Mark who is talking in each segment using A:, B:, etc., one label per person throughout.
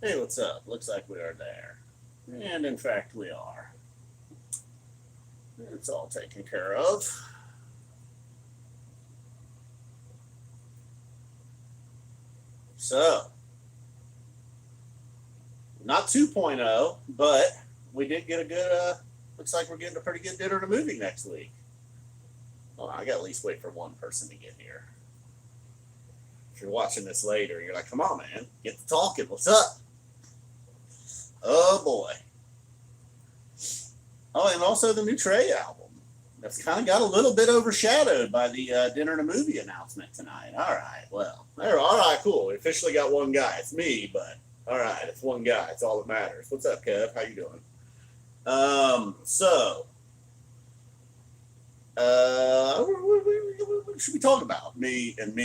A: Hey, what's up? Looks like we are there. And in fact, we are. It's all taken care of. So, not 2.0, but we did get a good, looks like we're getting a pretty good dinner and a movie next week. Well, I got to at least wait for one person to get here. If you're watching this later, you're like, come on, man, get to talking. What's up? Oh, boy. Oh, and also the new Trey album. That's kind of got a little bit overshadowed by the dinner and a movie announcement tonight. All right, well, all right, cool. We officially got one guy. It's me, but all right, it's one guy. It's all that matters. What's up, Kev? How you doing? So, what should we talk about? Me and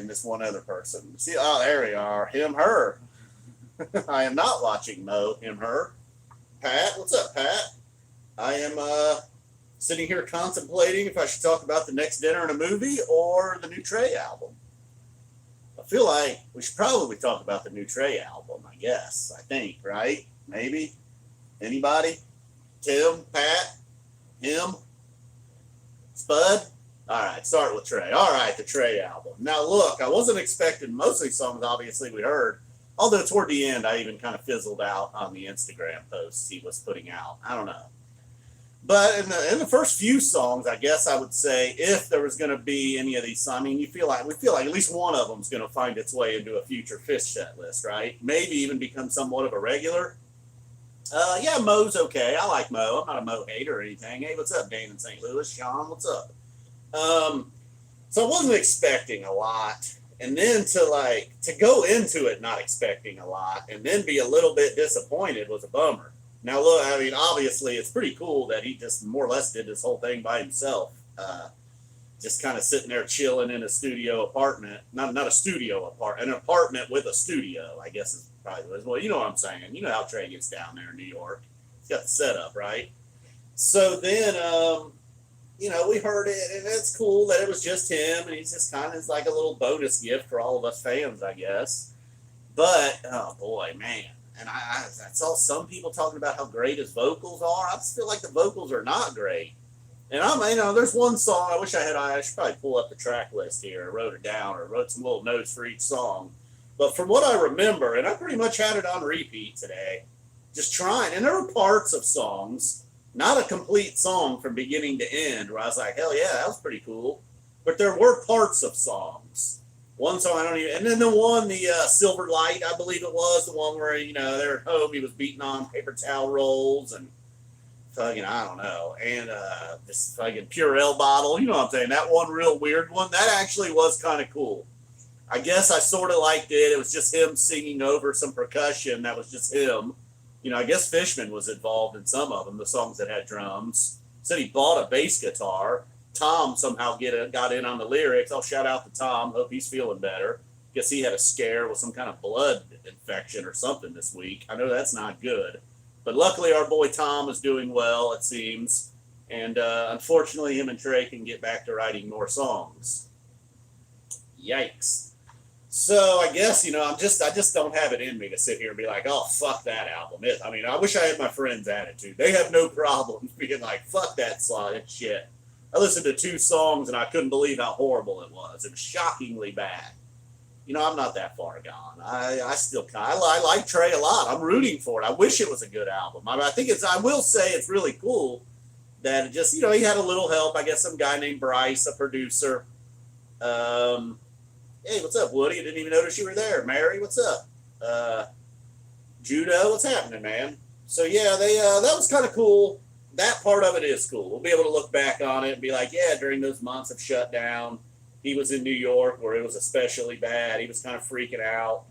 A: this one other person. See, oh, there we are. Him, her. I am not watching Mo, him, her. Pat, what's up, Pat? I am sitting here contemplating if I should talk about the next dinner and a movie or the new Trey album. I feel like we should probably talk about the new Trey album, I guess. I think, right? Maybe? Anybody? Tim? Pat? Him? Spud? All right, start with Trey. All right, the Trey album. Now, look, I wasn't expecting most of these songs, obviously, we heard. Although toward the end, I even kind of fizzled out on the Instagram posts he was putting out. I don't know. But in the first few songs, I guess I would say if there was going to be any of these, I mean, we feel like at least one of them is going to find its way into a future Fish set list, right? Maybe even become somewhat of a regular. Yeah, Mo's okay. I like Mo. I'm not a Mo hater or anything. Hey, what's up, Dane in St. Louis? Sean, what's up? So I wasn't expecting a lot, and then to go into it not expecting a lot, and then be a little bit disappointed was a bummer. Now, look, I mean, obviously, it's pretty cool that he just more or less did this whole thing by himself. Just kind of sitting there chilling in a studio apartment. Not a studio apartment, an apartment with a studio, I guess is probably well, you know what I'm saying. You know how Trey gets down there in New York. He's got the setup, right? So then, we heard it, and it's cool that it was just him, and he's just kind of like a little bonus gift for all of us fans, I guess. But, oh boy, man. And I saw some people talking about how great his vocals are. I just feel like the vocals are not great. And there's one song I should probably pull up the track list here. I wrote it down or wrote some little notes for each song. But from what I remember, and I pretty much had it on repeat today, just trying. And there were parts of songs, not a complete song from beginning to end, where I was like, hell yeah, that was pretty cool. But there were parts of songs. One song and then the one, the Silver Light, I believe it was, the one where, they're at home, he was beating on paper towel rolls and fucking, I don't know, and this fucking Purell bottle, you know what I'm saying, that one real weird one, that actually was kind of cool. I guess I sort of liked it. It was just him singing over some percussion. That was just him. I guess Fishman was involved in some of them, the songs that had drums. Said he bought a bass guitar. Tom somehow got in on the lyrics. I'll shout out to Tom. Hope he's feeling better. Guess he had a scare with some kind of blood infection or something this week. I know that's not good. But luckily our boy Tom is doing well, it seems. And unfortunately him and Trey can get back to writing more songs. Yikes. So I guess, I just don't have it in me to sit here and be like, oh, fuck that album. I wish I had my friends' attitude. They have no problem being like, fuck that song, that shit. I listened to 2 songs and I couldn't believe how horrible it was. It was shockingly bad. I'm not that far gone. I like Trey a lot. I'm rooting for it. I wish it was a good album. I will say it's really cool that it just, he had a little help. I guess some guy named Bryce, a producer. Hey, what's up, Woody? I didn't even notice you were there. Mary, what's up? Judo, what's happening, man? So yeah, that was kind of cool. That part of it is cool. We'll be able to look back on it and be like, yeah, during those months of shutdown, he was in New York where it was especially bad. He was kind of freaking out,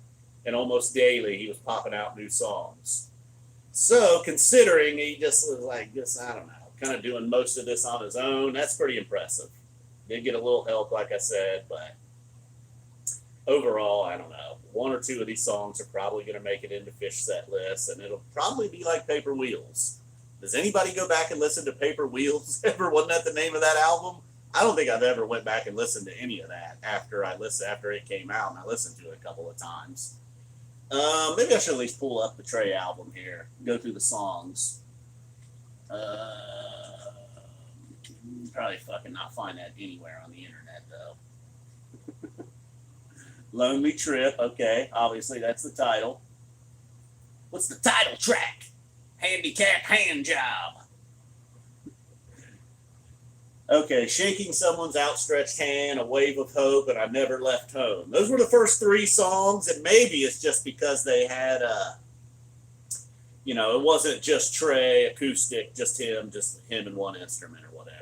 A: and almost daily he was popping out new songs. So considering he just was like, I don't know, kind of doing most of this on his own, that's pretty impressive. Did get a little help, like I said, but overall, I don't know. 1 or 2 of these songs are probably going to make it into Fish set lists, and it'll probably be like Paper Wheels. Does anybody go back and listen to Paper Wheels ever? Wasn't that the name of that album? I don't think I've ever went back and listened to any of that after it came out, and I listened to it a couple of times. Maybe I should at least pull up the Trey album here. Go through the songs. Probably fucking not find that anywhere on the internet though. Lonely Trip. Okay, obviously that's the title. What's the title track? Handicap Hand Job. Okay, shaking someone's outstretched hand, a wave of hope, and I never left home. Those were the first three songs, and maybe it's just because they had, it wasn't just Trey acoustic, just him and one instrument or whatever,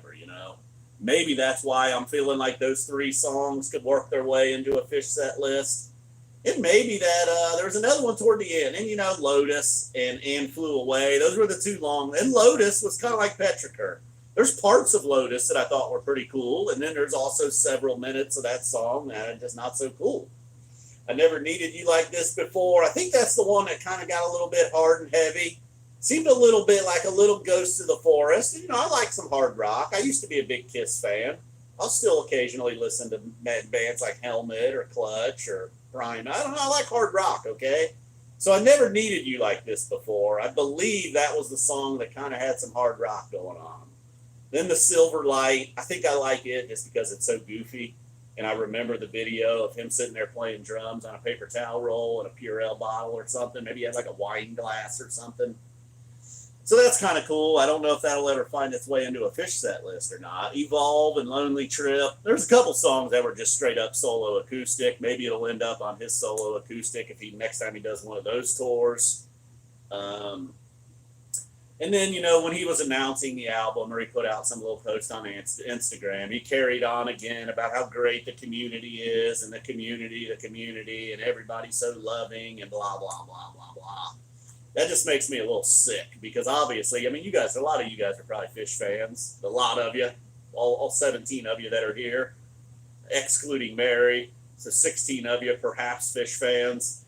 A: Maybe that's why I'm feeling like those three songs could work their way into a Fish set list. It may be that there was another one toward the end, and Lotus and Flew Away. Those were the two long, and Lotus was kind of like Petrichor. There's parts of Lotus that I thought were pretty cool, and then there's also several minutes of that song that are just not so cool. I Never Needed You Like This Before. I think that's the one that kind of got a little bit hard and heavy. Seemed a little bit like a little Ghost of the Forest. I like some hard rock. I used to be a big Kiss fan. I'll still occasionally listen to bands like Helmet or Clutch or Prime. I don't know. I like hard rock, okay? So I Never Needed You Like This Before. I believe that was the song that kind of had some hard rock going on. Then the Silver Light, I think I like it just because it's so goofy. And I remember the video of him sitting there playing drums on a paper towel roll and a Purell bottle or something. Maybe he had like a wine glass or something. So that's kind of cool. I don't know if that'll ever find its way into a Fish set list or not. Evolve and Lonely Trip. There's a couple songs that were just straight up solo acoustic. Maybe it'll end up on his solo acoustic if next time he does one of those tours. And then, when he was announcing the album or he put out some little post on Instagram, he carried on again about how great the community is and the community, and everybody's so loving and blah, blah, blah, blah, blah. That just makes me a little sick because obviously, a lot of you guys are probably Fish fans. A lot of you, all 17 of you that are here, excluding Mary. So 16 of you perhaps Fish fans.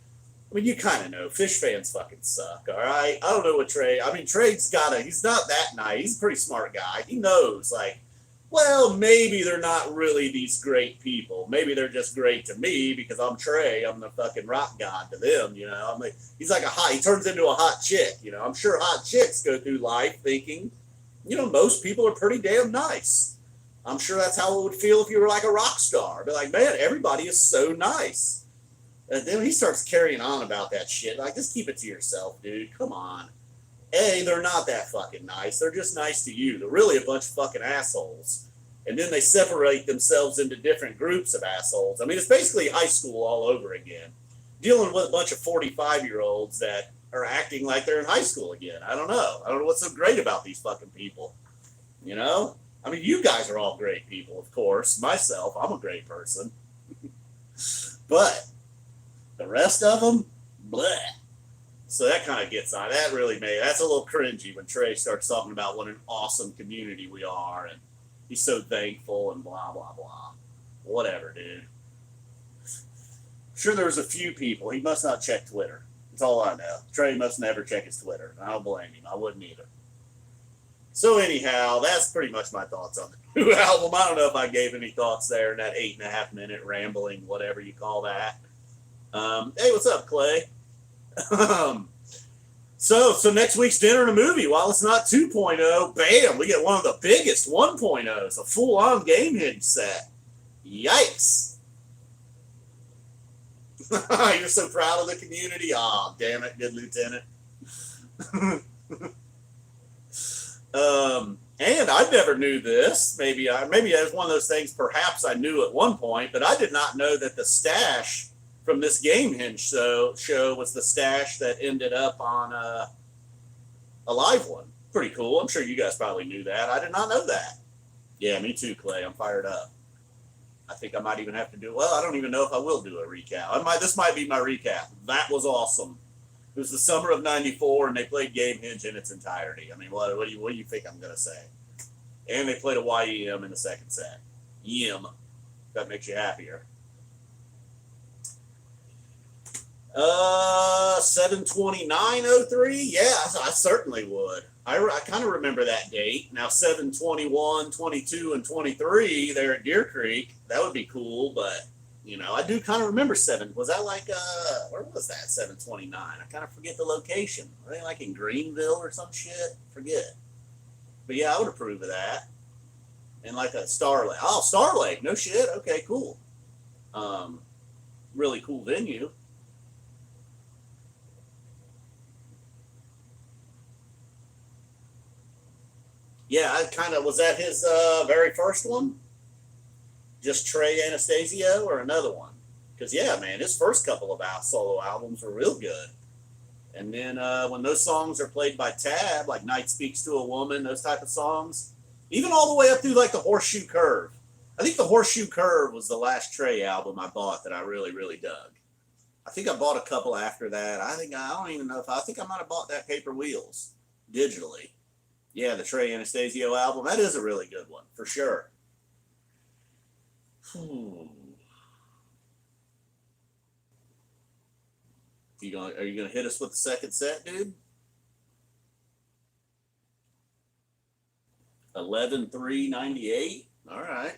A: You kind of know. Fish fans fucking suck, all right? I don't know what Trey... Trey's he's not that nice. He's a pretty smart guy. He knows, maybe they're not really these great people. Maybe they're just great to me because I'm Trey. I'm the fucking rock god to them, he's like he turns into a hot chick, I'm sure hot chicks go through life thinking, most people are pretty damn nice. I'm sure that's how it would feel if you were like a rock star. Be like, man, everybody is so nice. And then he starts carrying on about that shit. Just keep it to yourself, dude. Come on. A, they're not that fucking nice. They're just nice to you. They're really a bunch of fucking assholes. And then they separate themselves into different groups of assholes. It's basically high school all over again. Dealing with a bunch of 45-year-olds that are acting like they're in high school again. I don't know. I don't know what's so great about these fucking people. You guys are all great people, of course. Myself, I'm a great person. But the rest of them, bleh. So that kind of gets on. That's a little cringy when Trey starts talking about what an awesome community we are and he's so thankful and blah, blah, blah. Whatever, dude. Sure, there's a few people. He must not check Twitter. That's all I know. Trey must never check his Twitter. I don't blame him. I wouldn't either. So anyhow, that's pretty much my thoughts on the new album. I don't know if I gave any thoughts there in that 8.5 minute rambling, whatever you call that. Hey, what's up, Clay? So next week's Dinner and a Movie. While it's not 2.0, bam, we get one of the biggest 1.0s, a full-on game hinge set. Yikes. You're so proud of the community. Aw, damn it, good lieutenant. And I never knew this. Maybe it was one of those things perhaps I knew at one point, but I did not know that the stash from this Game Hinge show was the stash that ended up on a live one. Pretty cool. I'm sure you guys probably knew that. I did not know that. Yeah, me too, Clay. I'm fired up. I think I might even have to I don't even know if I will do a recap. This might be my recap. That was awesome. It was the summer of '94, and they played Game Hinge in its entirety. What do you think I'm going to say? And they played a YEM in the second set. Yem. If that makes you happier. 7/29/03. Yeah, I certainly would. I kind of remember that date. Now 7/21, 22, and 23 there at Deer Creek. That would be cool, but I do kind of remember seven. Was that like where was that 729? I kind of forget the location. Were they like in Greenville or some shit? Forget. But yeah, I would approve of that. And like a Star Lake. Oh, Star Lake. No shit. Okay, cool. Um, really cool venue. Yeah, I kind of was that his very first one? Just Trey Anastasio or another one? Because yeah, man, his first couple of solo albums were real good. And then when those songs are played by Tab, like "Night Speaks to a Woman," those type of songs, even all the way up through like the Horseshoe Curve. I think the Horseshoe Curve was the last Trey album I bought that I really, really dug. I think I bought a couple after that. I don't even know if I think I might have bought that Paper Wheels digitally. Yeah, the Trey Anastasio album. That is a really good one for sure. Are you gonna hit us with the second set, dude? 11-3-98. All right.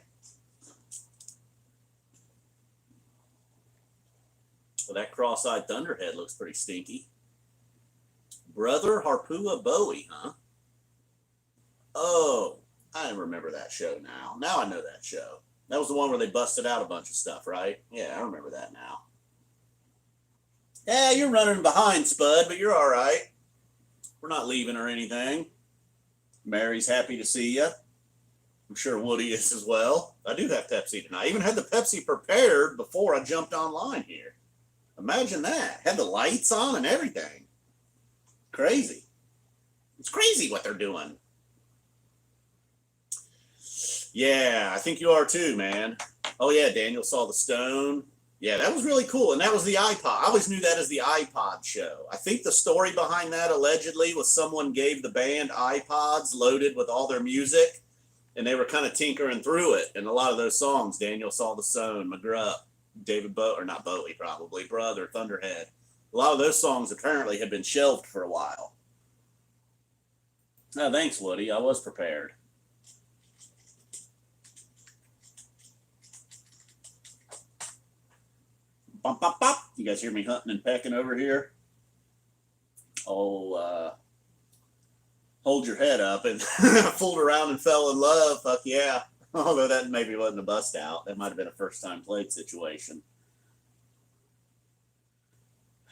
A: Well, that cross-eyed thunderhead looks pretty stinky. Brother Harpua Bowie, huh? Oh, I remember that show now. Now I know that show. That was the one where they busted out a bunch of stuff, right? Yeah, I remember that now. Yeah, you're running behind, Spud, but you're all right. We're not leaving or anything. Mary's happy to see you. I'm sure Woody is as well. I do have Pepsi tonight. I even had the Pepsi prepared before I jumped online here. Imagine that. Had the lights on and everything. Crazy. It's crazy what they're doing. Yeah, I think you are too, man. Oh, yeah, Daniel saw the stone. Yeah, that was really cool. And that was the iPod. I always knew that as the iPod show. I think the story behind that allegedly was someone gave the band iPods loaded with all their music, and they were kind of tinkering through it. And a lot of those songs, Daniel Saw the Stone, McGrupp, David Bowie, or not Bowie, probably, Brother, Thunderhead. A lot of those songs apparently had been shelved for a while. No, thanks, Woody. I was prepared. Bop, bop, bop. You guys hear me hunting and pecking over here? Oh, hold your head up and fooled around and fell in love. Fuck yeah. Although that maybe wasn't a bust out. That might have been a first time played situation.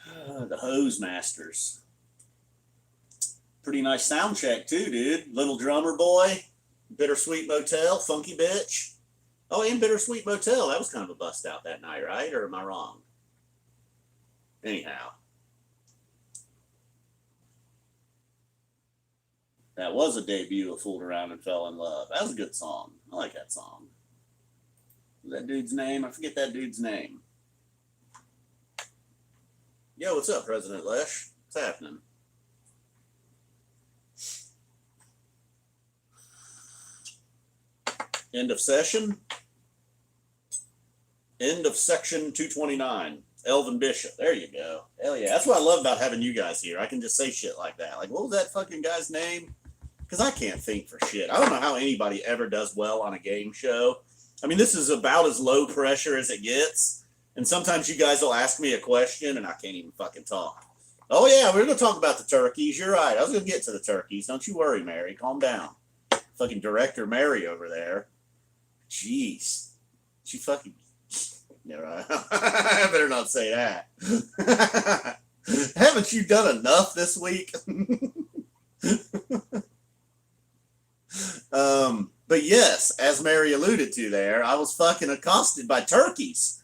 A: The Hose Masters. Pretty nice sound check too, dude. Little Drummer Boy, Bittersweet Motel, Funky Bitch. Oh, and Bittersweet Motel. That was kind of a bust out that night, right? Or am I wrong? Anyhow. That was a debut of Fooled Around and Fell in Love. That was a good song. I like that song. That dude's name? I forget that dude's name. Yo, what's up, President Lesh? What's happening? End of session. End of section 229. Elvin Bishop. There you go. Hell yeah. That's what I love about having you guys here. I can just say shit like that. Like, what was that fucking guy's name? Because I can't think for shit. I don't know how anybody ever does well on a game show. I mean, this is about as low pressure as it gets. And sometimes you guys will ask me a question and I can't even fucking talk. Oh, yeah, we're going to talk about the turkeys. You're right. I was going to get to the turkeys. Don't you worry, Mary. Calm down. Fucking Director Mary over there. Jeez. She fucking... Yeah, right. I better not say that. Haven't you done enough this week? But yes, as Mary alluded to there, I was fucking accosted by turkeys.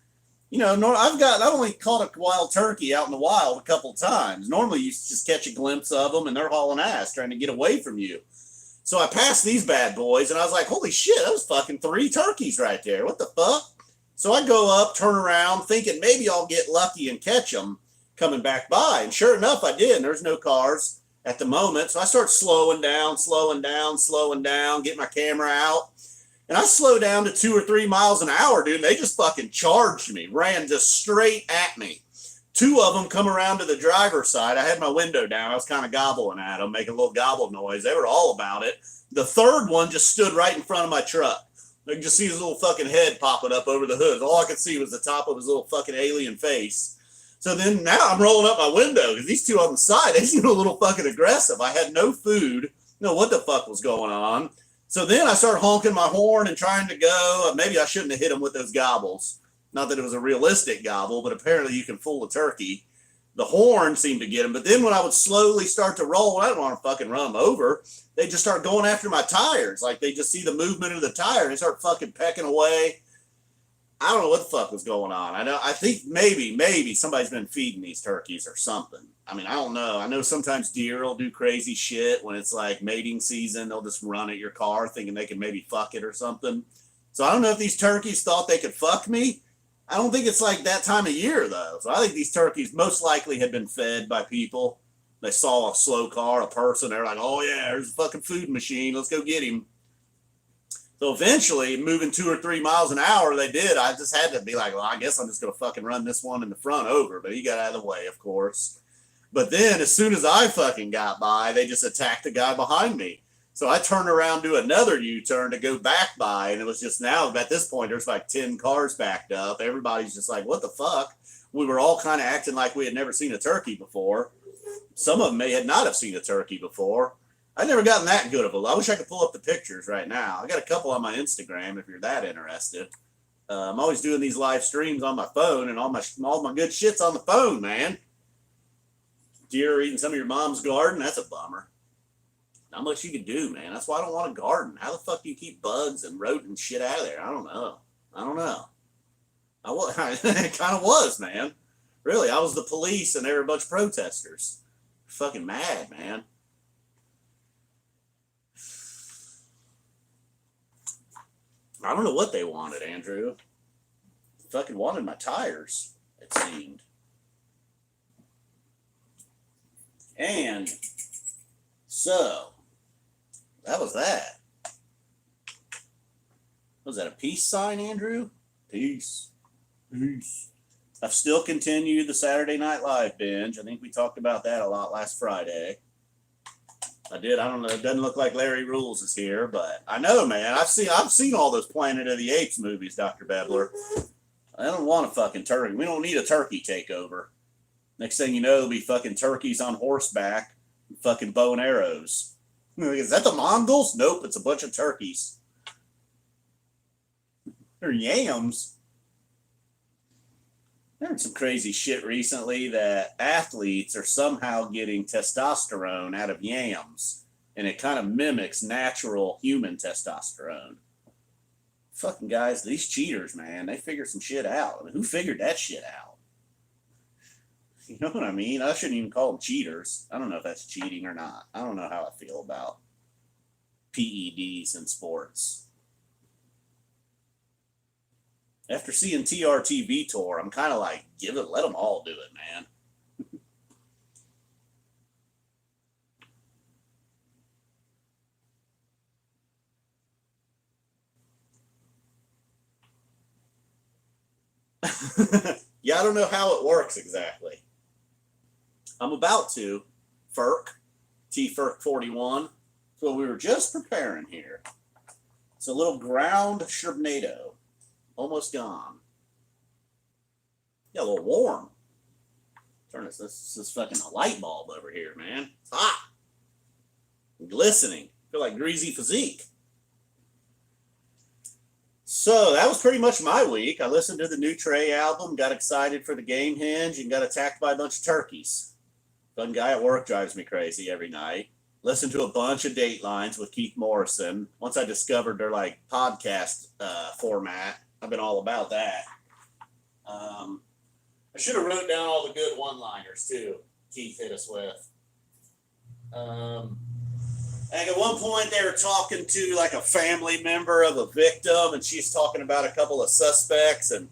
A: You know, I've only caught a wild turkey out in the wild a couple times. Normally you just catch a glimpse of them and they're hauling ass trying to get away from you. So I passed these bad boys and I was like, holy shit, that was fucking 3 turkeys right there. What the fuck? So I go up, turn around, thinking maybe I'll get lucky and catch them coming back by. And sure enough, I did. And there's no cars at the moment. So I start slowing down, get my camera out. And I slow down to 2 or 3 miles an hour, dude. And they just fucking charged me, ran just straight at me. 2 of them come around to the driver's side. I had my window down. I was kind of gobbling at them, making a little gobble noise. They were all about it. The third one just stood right in front of my truck. I could just see his little fucking head popping up over the hood. All I could see was the top of his little fucking alien face. So then now I'm rolling up my window because these two on the side, they seem a little fucking aggressive. I had no food, know what the fuck was going on. So then I started honking my horn and trying to go. Maybe I shouldn't have hit him with those gobbles. Not that it was a realistic gobble, but apparently you can fool a turkey. The horn seemed to get him. But then when I would slowly start to roll, I don't want to fucking run them over. They just start going after my tires. Like they just see the movement of the tire. They start fucking pecking away. I don't know what the fuck was going on. I think maybe somebody's been feeding these turkeys or something. I mean, I don't know. I know sometimes deer will do crazy shit when it's like mating season. They'll just run at your car thinking they can maybe fuck it or something. So I don't know if these turkeys thought they could fuck me. I don't think it's like that time of year though. So I think these turkeys most likely had been fed by people. They saw a slow car, a person. They're like, oh yeah, there's a fucking food machine. Let's go get him. So eventually, moving 2 or 3 miles an hour, they did. I just had to be like, well, I guess I'm just going to fucking run this one in the front over. But he got out of the way, of course. But then as soon as I fucking got by, they just attacked the guy behind me. So I turned around, do another U-turn to go back by. And it was just now, at this point, there's like 10 cars backed up. Everybody's just like, what the fuck? We were all kind of acting like we had never seen a turkey before. Some of them may had not have seen a turkey before. I've never gotten that good of a look. I wish I could pull up the pictures right now. I got a couple on my Instagram if you're that interested. I'm always doing these live streams on my phone, and all my good shit's on the phone, man. Deer eating some of your mom's garden, that's a bummer. Not much you can do, man. That's why I don't want a garden. How the fuck do you keep bugs and rodent shit out of there? I don't know. It kind of was, man. Really, I was the police, and they were a bunch of protesters. Fucking mad, man. I don't know what they wanted, Andrew. Fucking wanted my tires, it seemed. And so, that was that. Was that a peace sign, Andrew? Peace. Peace. I've still continued the Saturday Night Live binge. I think we talked about that a lot last Friday. I did. I don't know. It doesn't look like Larry Rules is here, but I know, man. I've seen all those Planet of the Apes movies, Dr. Bebler. I don't want a fucking turkey. We don't need a turkey takeover. Next thing you know, there'll be fucking turkeys on horseback, and fucking bow and arrows. Is that the Mongols? Nope, it's a bunch of turkeys. They're yams. I heard some crazy shit recently that athletes are somehow getting testosterone out of yams, and it kind of mimics natural human testosterone. Fucking guys, these cheaters, man, they figure some shit out. I mean, who figured that shit out? You know what I mean? I shouldn't even call them cheaters. I don't know if that's cheating or not. I don't know how I feel about PEDs in sports. After seeing TRT Vitor, I'm kind of like, let them all do it, man. Yeah, I don't know how it works exactly. I'm about to. T-Ferk 41. So we were just preparing here. It's a little ground Chardonnay. Almost gone. Yeah, a little warm. Turn this is fucking a light bulb over here, man. It's hot. Glistening. Feel like greasy physique. So that was pretty much my week. I listened to the new Trey album, got excited for the game hinge, and got attacked by a bunch of turkeys. One guy at work drives me crazy every night. Listened to a bunch of Datelines with Keith Morrison. Once I discovered their like podcast format, I've been all about that. I should have wrote down all the good one-liners too. Keith hit us with. Like at one point they were talking to like a family member of a victim, and she's talking about a couple of suspects, and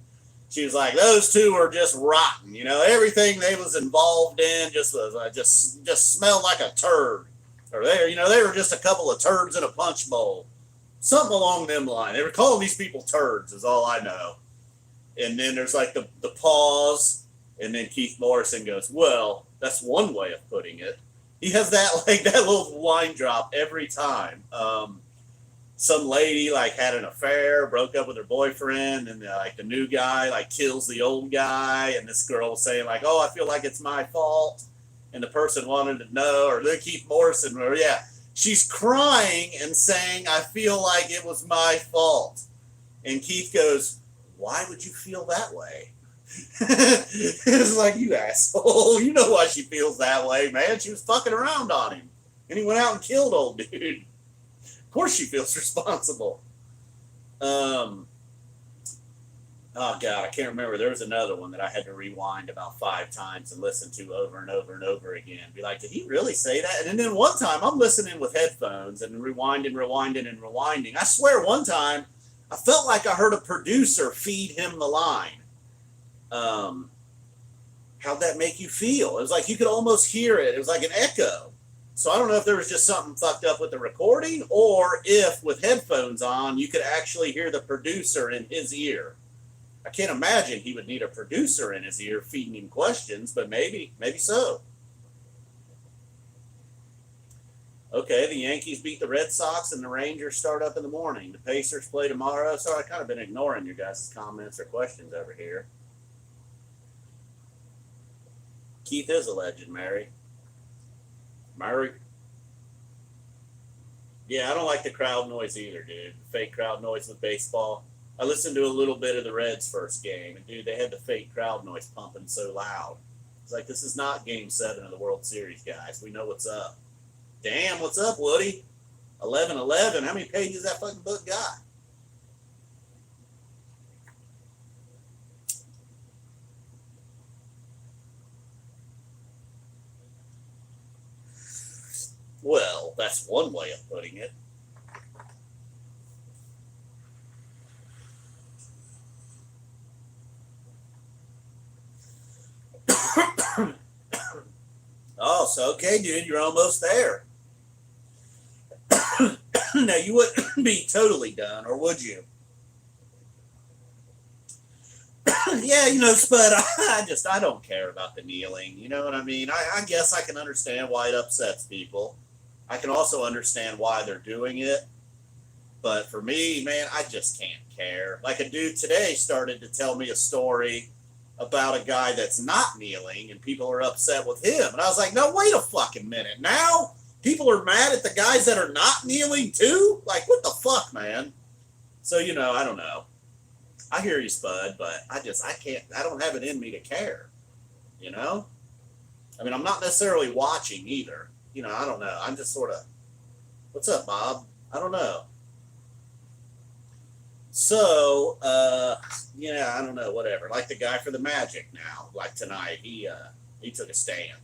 A: she was like, "Those two are just rotten. You know, everything they was involved in just was just smelled like a turd, or they were just a couple of turds in a punch bowl." Something along them lines. They were calling these people turds, is all I know. And then there's like the pause, and then Keith Morrison goes, "Well, that's one way of putting it." He has that little line drop every time. some lady like had an affair, broke up with her boyfriend, and like the new guy like kills the old guy, and this girl was saying like, "Oh, I feel like it's my fault," and the person wanted to know, or they Keith Morrison, or yeah, she's crying and saying, "I feel like it was my fault," and Keith goes, "Why would you feel that way?" It's like, you asshole, you know why she feels that way, man. She was fucking around on him, and he went out and killed old dude. Of course she feels responsible. Oh God, I can't remember. There was another one that I had to rewind about 5 times and listen to over and over and over again. Be like, did he really say that? And then one time I'm listening with headphones and rewinding. I swear one time I felt like I heard a producer feed him the line. How'd that make you feel? It was like you could almost hear it. It was like an echo. So I don't know if there was just something fucked up with the recording, or if with headphones on, you could actually hear the producer in his ear. I can't imagine he would need a producer in his ear feeding him questions, but maybe so. Okay, the Yankees beat the Red Sox and the Rangers start up in the morning. The Pacers play tomorrow. So I've kind of been ignoring your guys' comments or questions over here. Keith is a legend, Mary. Yeah, I don't like the crowd noise either, dude. The fake crowd noise with baseball. I listened to a little bit of the Reds' first game, and dude, they had the fake crowd noise pumping so loud. It's like, this is not Game 7 of the World Series, guys. We know what's up. Damn, what's up, Woody? 11-11. How many pages that fucking book got? Well, that's one way of putting it. Oh, so okay, dude, you're almost there. Now, you wouldn't be totally done, or would you? Yeah, Spud, I don't care about the kneeling. You know what I mean? I guess I can understand why it upsets people. I can also understand why they're doing it. But for me, man, I just can't care. Like a dude today started to tell me a story about a guy that's not kneeling, and people are upset with him. And I was like, no, wait a fucking minute. Now people are mad at the guys that are not kneeling too? Like, what the fuck, man? So, I don't know. I hear you, Spud, but I don't have it in me to care, I mean, I'm not necessarily watching either. I don't know. I'm just sort of, what's up, Bob? I don't know. So, I don't know, whatever. Like the guy for the Magic now, like tonight, he took a stand.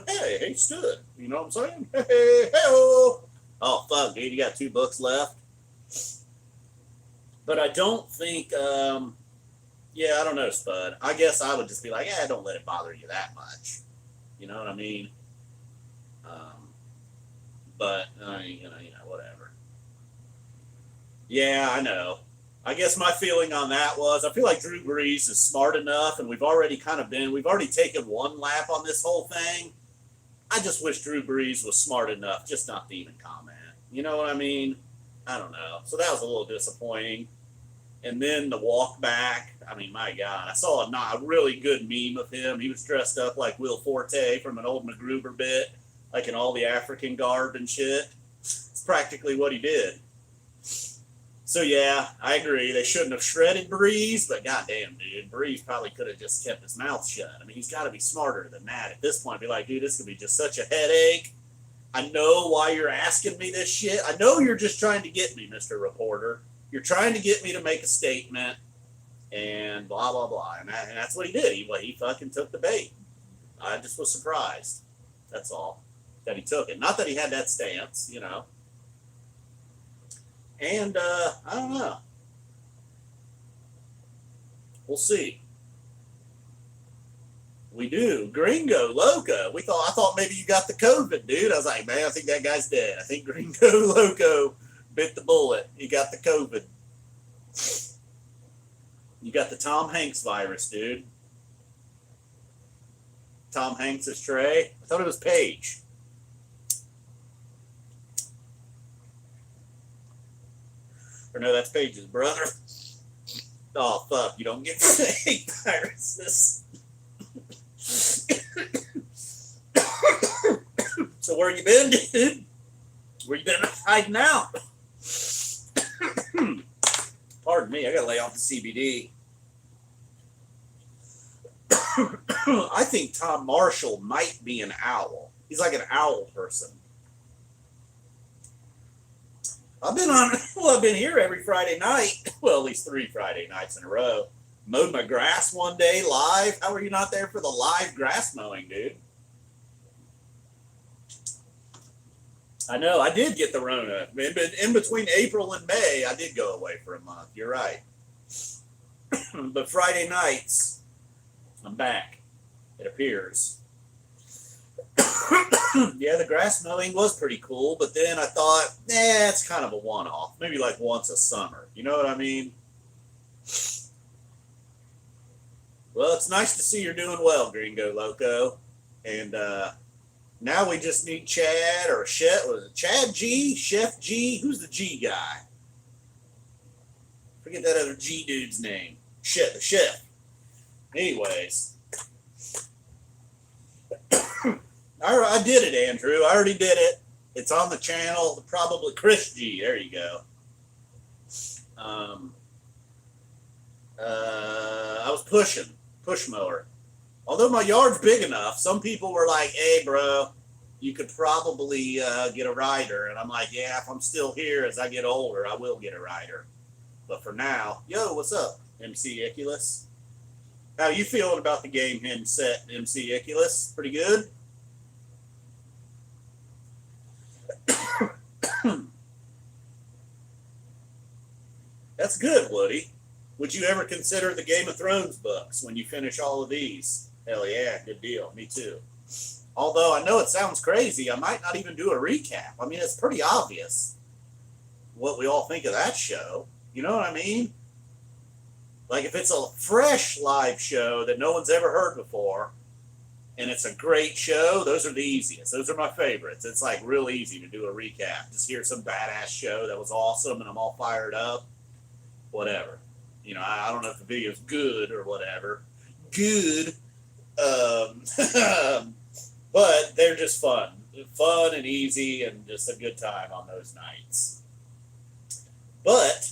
A: Hey, he stood. You know what I'm saying? Hey, oh, fuck, dude, you got 2 books left. But I don't think, I don't know, Spud. I guess I would just be like, don't let it bother you that much. You know what I mean? But, whatever. Yeah, I know. I guess my feeling on that was, I feel like Drew Brees is smart enough, and we've already taken one lap on this whole thing. I just wish Drew Brees was smart enough just not to even comment. You know what I mean? I don't know. So that was a little disappointing. And then the walk back, I mean, my God, I saw a really good meme of him. He was dressed up like Will Forte from an old MacGruber bit, like in all the African garb and shit. It's practically what he did. So, yeah, I agree. They shouldn't have shredded Breeze, but goddamn, dude, Breeze probably could have just kept his mouth shut. I mean, he's got to be smarter than that at this point. Be like, dude, this could be just such a headache. I know why you're asking me this shit. I know you're just trying to get me, Mr. Reporter. You're trying to get me to make a statement and blah, blah, blah. And that's what he did. He fucking took the bait. I just was surprised. That's all. That he took it. Not that he had that stance, And, I don't know. We'll see. We do. Gringo Loco. I thought maybe you got the COVID, dude. I was like, man, I think that guy's dead. I think Gringo Loco bit the bullet. He got the COVID. You got the Tom Hanks virus, dude. Tom Hanks is Trey. I thought it was Paige. Or no, that's Paige's brother. Oh, fuck, you don't get snake viruses. So where you been, dude? Where you been hiding out? Pardon me, I gotta lay off the CBD. I think Tom Marshall might be an owl. He's like an owl person. I've been here every Friday night. Well, at least 3 Friday nights in a row. Mowed my grass one day live. How are you not there for the live grass mowing, dude? I know, I did get the Rona. In between April and May, I did go away for a month. You're right. But Friday nights, I'm back, it appears. Yeah, the grass mowing was pretty cool, but then I thought, it's kind of a one-off. Maybe like once a summer. You know what I mean? Well, it's nice to see you're doing well, Gringo Loco. And now we just need Chad or Chef. Was it Chad G? Chef G? Who's the G guy? Forget that other G dude's name. Shit, the chef. Anyways. I did it, Andrew. I already did it. It's on the channel. Probably Chris G. There you go. I was push mower. Although my yard's big enough, some people were like, hey, bro, you could probably get a rider. And I'm like, yeah, if I'm still here as I get older, I will get a rider. But for now, yo, what's up, MC Iculus? How you feeling about the game hen set, MC Iculus? Pretty good? That's good, Woody. Would you ever consider the Game of Thrones books when you finish all of these? Hell yeah, good deal. Me too. Although I know it sounds crazy, I might not even do a recap. I mean, it's pretty obvious what we all think of that show. You know what I mean? Like if it's a fresh live show that no one's ever heard before, and it's a great show, those are the easiest. Those are my favorites. It's like real easy to do a recap. Just hear some badass show that was awesome and I'm all fired up. Whatever. You know, I don't know if the video's good or whatever. Good. But they're just fun. Fun and easy and just a good time on those nights. But,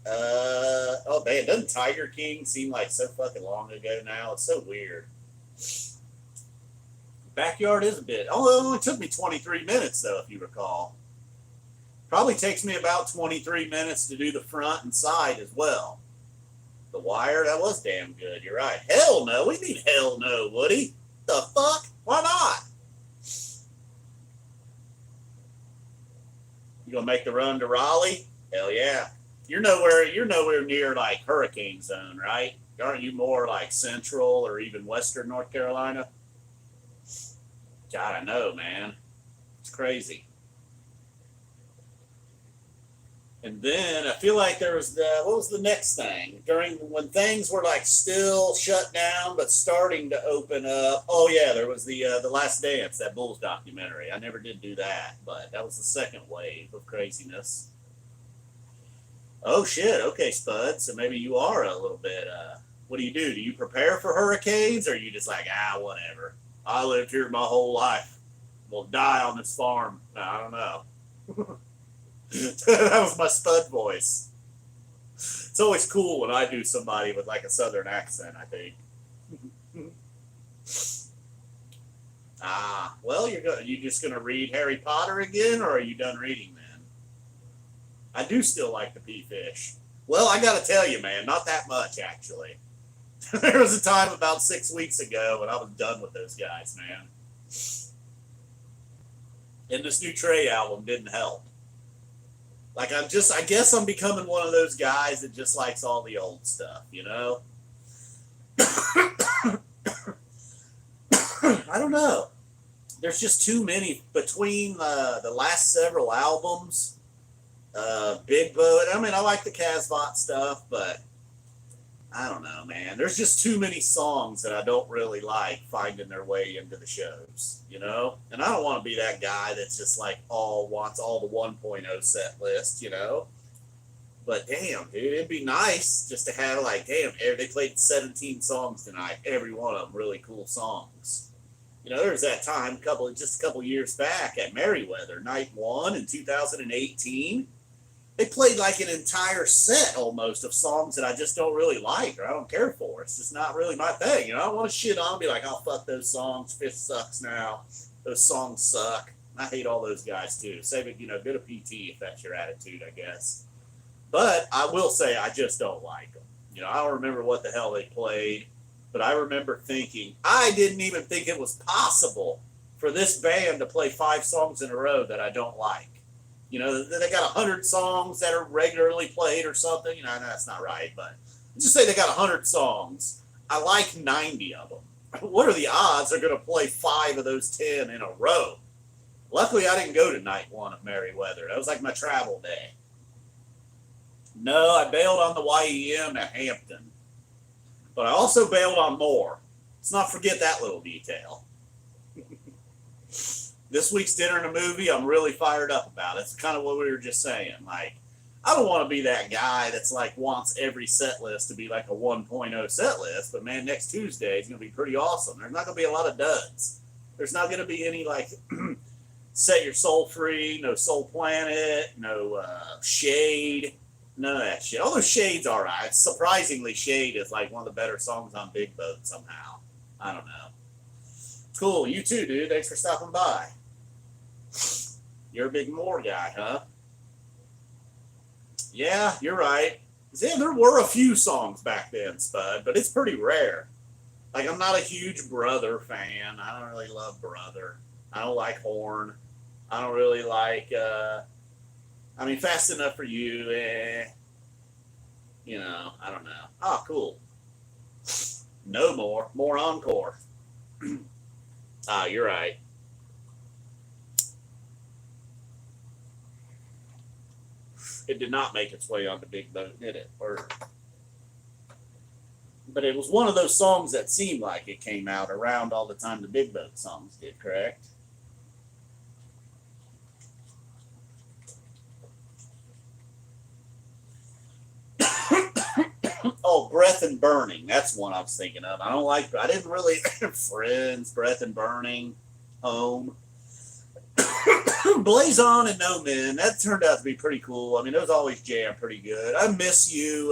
A: oh man, doesn't Tiger King seem like so fucking long ago now? It's so weird. Backyard is a bit. Oh, it only took me 23 minutes though, if you recall. Probably takes me about 23 minutes to do the front and side as well. The wire, that was damn good. You're right. Hell no. What do you mean hell no, Woody? The fuck? Why not? You gonna make the run to Raleigh? Hell yeah. You're nowhere near like hurricane zone, right? Aren't you more like central or even western North Carolina? God, I know, man. It's crazy. And then I feel like there was what was the next thing? When things were like still shut down but starting to open up. Oh yeah, there was the Last Dance, that Bulls documentary. I never did do that, but that was the second wave of craziness. Oh shit, okay, Spud. So maybe you are a little bit what do? Do you prepare for hurricanes, or are you just like, whatever? I lived here my whole life. We'll die on this farm. I don't know. That was my Spud voice. It's always cool when I do somebody with like a southern accent, I think. Well, you just gonna read Harry Potter again, or are you done reading then? I do still like the pea fish. Well, I gotta tell you, man, not that much actually. There was a time about 6 weeks ago when I was done with those guys, man. And this new Trey album didn't help. Like I guess I'm becoming one of those guys that just likes all the old stuff, you know? I don't know. There's just too many between the last several albums. Big Boat. I mean, I like the Casbot stuff, but I don't know, man. There's just too many songs that I don't really like finding their way into the shows, you know? And I don't want to be that guy that's just like all wants all the 1.0 set list, you know? But damn, dude, it'd be nice just to have like, damn, they played 17 songs tonight. Every one of them really cool songs. You know, there was that time just a couple years back at Merriweather, night one in 2018. They played like an entire set almost of songs that I just don't really like or I don't care for. It's just not really my thing. You know, I don't want to shit on and be like, oh, fuck those songs. Fish sucks now. Those songs suck. I hate all those guys too. Save it, you know, bit of PT if that's your attitude, I guess. But I will say I just don't like them. You know, I don't remember what the hell they played, but I remember thinking, I didn't even think it was possible for this band to play 5 songs in a row that I don't like. You know, they got 100 songs that are regularly played or something. You know, that's not right, but just say they got 100 songs. I like 90 of them. What are the odds they're going to play 5 of those 10 in a row? Luckily, I didn't go to night one of Merriweather. That was like my travel day. No, I bailed on the YEM at Hampton. But I also bailed on more. Let's not forget that little detail. This week's Dinner and a Movie, I'm really fired up about. It's kind of what we were just saying. Like, I don't want to be that guy that's like wants every set list to be like a 1.0 set list. But man, next Tuesday is going to be pretty awesome. There's not going to be a lot of duds. There's not going to be any like Set Your Soul Free, no Soul Planet, no Shade. None of that shit. Although Shade's all right. Surprisingly, Shade is like one of the better songs on Big Boat somehow. I don't know. Cool. You too, dude. Thanks for stopping by. You're a big Moore guy, huh? Yeah, you're right. Yeah, there were a few songs back then, Spud, but it's pretty rare. Like, I'm not a huge Brother fan. I don't really love Brother. I don't like Horn. I don't really like... Fast Enough for You, you know, I don't know. Oh, cool. No more. More Encore. You're right. It did not make its way onto Big Boat, did it? But it was one of those songs that seemed like it came out around all the time the Big Boat songs did, correct? Oh, Breath and Burning. That's one I was thinking of. I didn't really, Friends, Breath and Burning, Home. Blaze On and No Men. That turned out to be pretty cool. I mean, it was always jammed pretty good. I Miss You.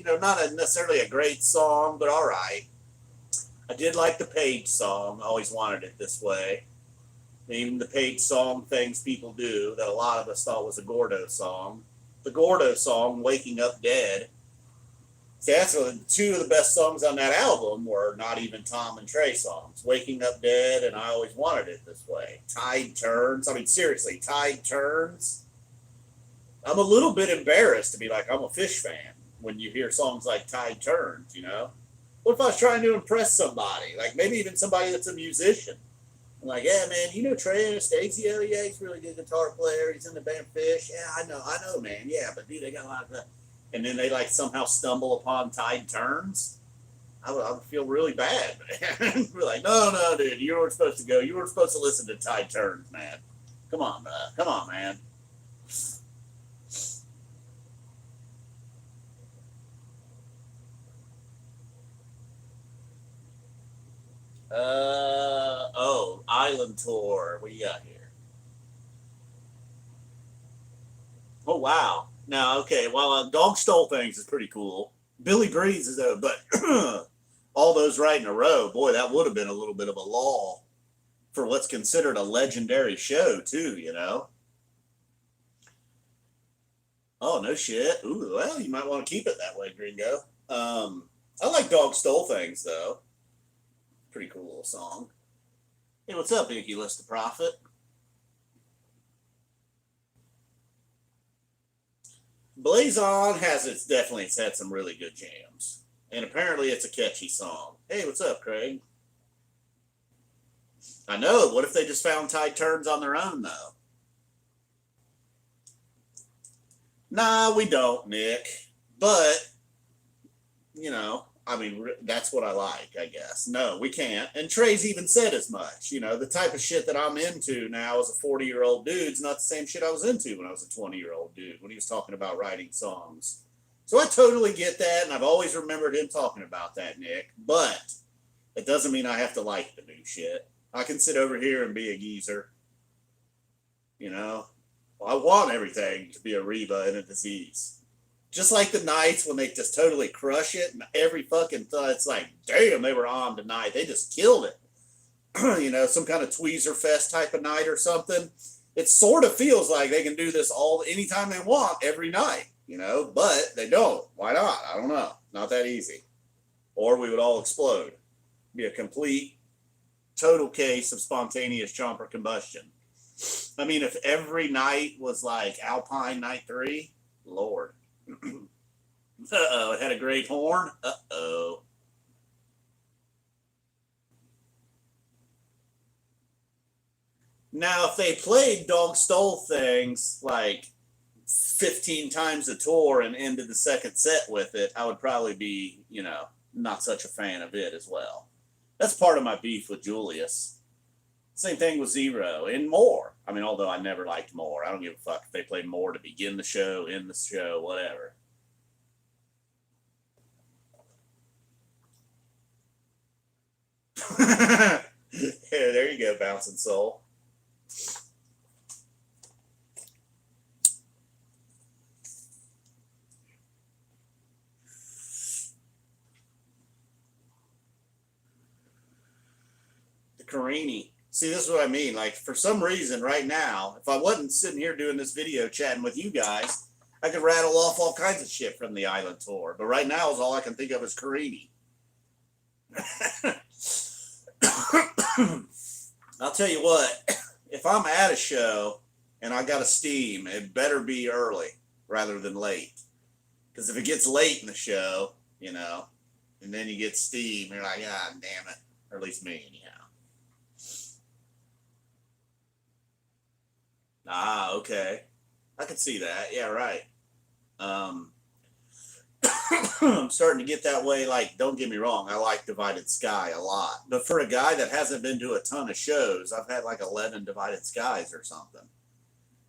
A: Not necessarily a great song, but all right. I did like the Page song. I always wanted it this way. Even the Page song, Things People Do, that a lot of us thought was a Gordo song. The Gordo song, Waking Up Dead. See, that's two of the best songs on that album were not even Tom and Trey songs. Waking Up Dead and I Always Wanted It This Way. Tide Turns. I mean, seriously, Tide Turns. I'm a little bit embarrassed to be like, I'm a Fish fan when you hear songs like Tide Turns, you know? What if I was trying to impress somebody? Like maybe even somebody that's a musician. I'm like, yeah, man, you know Trey Anastasio? Yeah, he's a really good guitar player. He's in the band Fish. Yeah, I know, man. Yeah, but dude, they got a lot of that. And then they like somehow stumble upon Tide Turns. I would feel really bad, man. We're like, no, dude, you weren't supposed to go. You weren't supposed to listen to Tide Turns, man. Come on, man. Island Tour. What you got here? Oh, wow. Now, okay, well, Dog Stole Things is pretty cool. Billy Breeze is though, but all those right in a row, boy, that would have been a little bit of a lull for what's considered a legendary show, too, you know? Oh, no shit. Ooh, well, you might want to keep it that way, Gringo. I like Dog Stole Things, though. Pretty cool little song. Hey, what's up, Inky List the Prophet? Blaze On definitely had some really good jams. And apparently it's a catchy song. Hey, what's up, Craig? I know. What if they just found Tide Turns on their own, though? Nah, we don't, Nick. But I mean, that's what I like, I guess. No, we can't. And Trey's even said as much. The type of shit that I'm into now as a 40-year-old dude is not the same shit I was into when I was a 20-year-old dude, when he was talking about writing songs. So I totally get that, and I've always remembered him talking about that, Nick. But it doesn't mean I have to like the new shit. I can sit over here and be a geezer. Well, I want everything to be a Reba and a disease. Just like the nights when they just totally crush it, and every fucking thought, it's like, damn, they were on tonight. They just killed it. Some kind of Tweezer Fest type of night or something. It sort of feels like they can do this anytime they want, every night, but they don't. Why not? I don't know. Not that easy. Or we would all explode. Be a complete, total case of spontaneous chomper combustion. I mean, if every night was like Alpine Night 3, Lord. Uh-oh, it had a great horn. Uh-oh. Now, if they played Dog Stole Things like 15 times a tour and ended the second set with it, I would probably be, not such a fan of it as well. That's part of my beef with Julius. Same thing with Zero and More. I mean, although I never liked More. I don't give a fuck if they played More to begin the show, end the show, whatever. Yeah, there you go, Bouncing Soul. The Carini. See, this is what I mean. Like, for some reason, right now, if I wasn't sitting here doing this video chatting with you guys, I could rattle off all kinds of shit from the island tour. But right now, is all I can think of is Carini. I'll tell you what, if I'm at a show and I got a steam, it better be early rather than late. Because if it gets late in the show, and then you get steam, you're like, ah, damn it. Or at least me, anyhow. Ah, okay. I can see that. Yeah, right. Um, I'm starting to get that way. Like, don't get me wrong, I like Divided Sky a lot. But for a guy that hasn't been to a ton of shows, I've had like 11 Divided Skies or something.